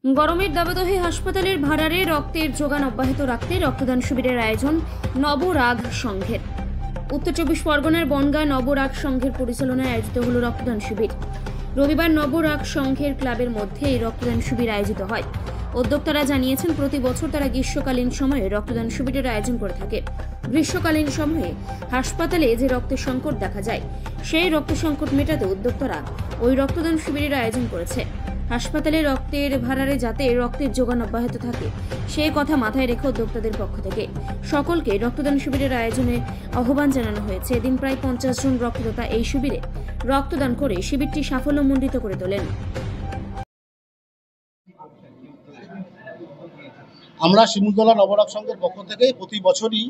গরমের দাবদাহে হাসপাতালের ভাড়ারে রক্তের যোগান অব্যাহত রাখতে রক্তদান শিবিরের আয়োজন নবরাগ সংঘের। উত্তর চব্বিশ পরগনার বনগাঁ নবরাগ সংঘের পরিচালনায় আয়োজিত হল রক্তদান শিবির। রবিবার নবরাগ সংঘের ক্লাবের মধ্যে এই রক্তদান শিবির আয়োজিত হয়। উদ্যোক্তারা জানিয়েছেন, প্রতি বছর তারা গ্রীষ্মকালীন সময়ে রক্তদান শিবিরের আয়োজন করে থাকে। গ্রীষ্মকালীন সময়ে হাসপাতালে যে রক্তের সংকট দেখা যায়, সেই রক্ত সংকট মেটাতে উদ্যোক্তারা ওই রক্তদান শিবিরের আয়োজন করেছে। হাসপাতালে রক্তের ভাড়ারে যাতে রক্তের যোগান অব্যাহত থাকে, সেই কথা মাথায় রেখে উদ্যোক্তাদের পক্ষ থেকে সকলকে রক্তদান শিবিরের আয়োজনে আহ্বান জানানো হয়েছে। এদিন প্রায় 50 জন রক্তদাতা এই শিবিরে রক্তদান করে শিবিরটি সাফল্যমণ্ডিত করে তোলেন। আমরা শিমুলতলা নবরাগ সংঘের পক্ষ থেকে প্রতি বছরই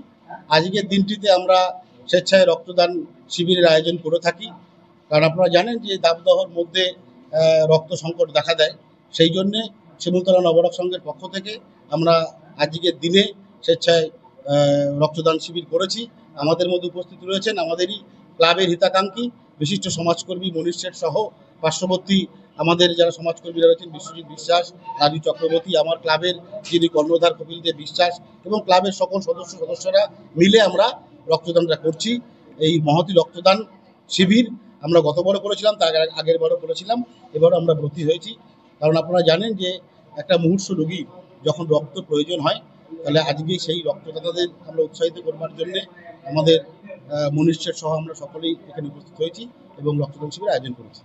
আজকের দিনটিতে আমরা স্বেচ্ছায় রক্তদান শিবিরের আয়োজন করে থাকি। কারণ আপনারা জানেন যে দাবদাহের মধ্যে রক্ত সংকট দেখা দেয়, সেই জন্যে শিমুলতলা নবরাগ সংঘের পক্ষ থেকে আমরা আজকের দিনে স্বেচ্ছায় রক্তদান শিবির করেছি। আমাদের মধ্যে উপস্থিত রয়েছেন আমাদেরই ক্লাবের হিতাকাঙ্ক্ষী বিশিষ্ট সমাজকর্মী মনীষ শেঠ সহ পার্শ্ববর্তী আমাদের যারা সমাজকর্মীরা রয়েছেন, বিশ্বজিৎ বিশ্বাস, রাজু চক্রবর্তী, আমার ক্লাবের যিনি কর্ণধার কপিলদেব বিশ্বাস এবং ক্লাবের সকল সদস্যরা মিলে আমরা রক্তদানটা করছি। এই মহতি রক্তদান শিবির আমরা গতবারও করেছিলাম, তার আগের বারও করেছিলাম, এবারও আমরা ভর্তি হয়েছি। কারণ আপনারা জানেন যে একটা মুমূর্ষু রোগী যখন রক্ত প্রয়োজন হয়, তাহলে আজকে সেই রক্তদাতাদের আমরা উৎসাহিত করবার জন্যে আমাদের মনীষ শেঠ সহ আমরা সকলেই এখানে উপস্থিত হয়েছি এবং রক্তদান শিবিরের আয়োজন করেছি।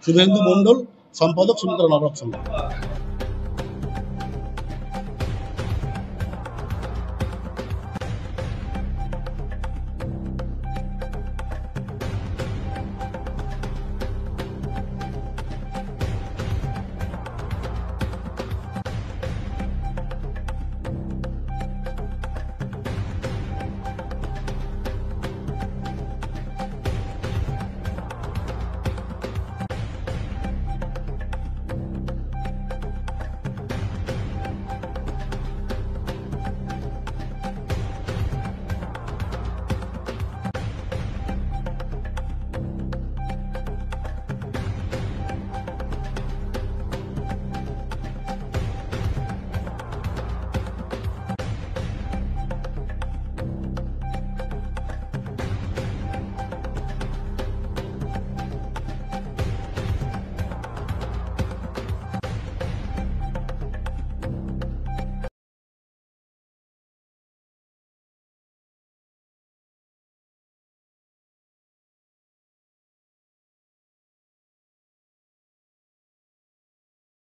শুভেন্দু মণ্ডল, সম্পাদক, শিমুলতলা নবরাগ সংঘ।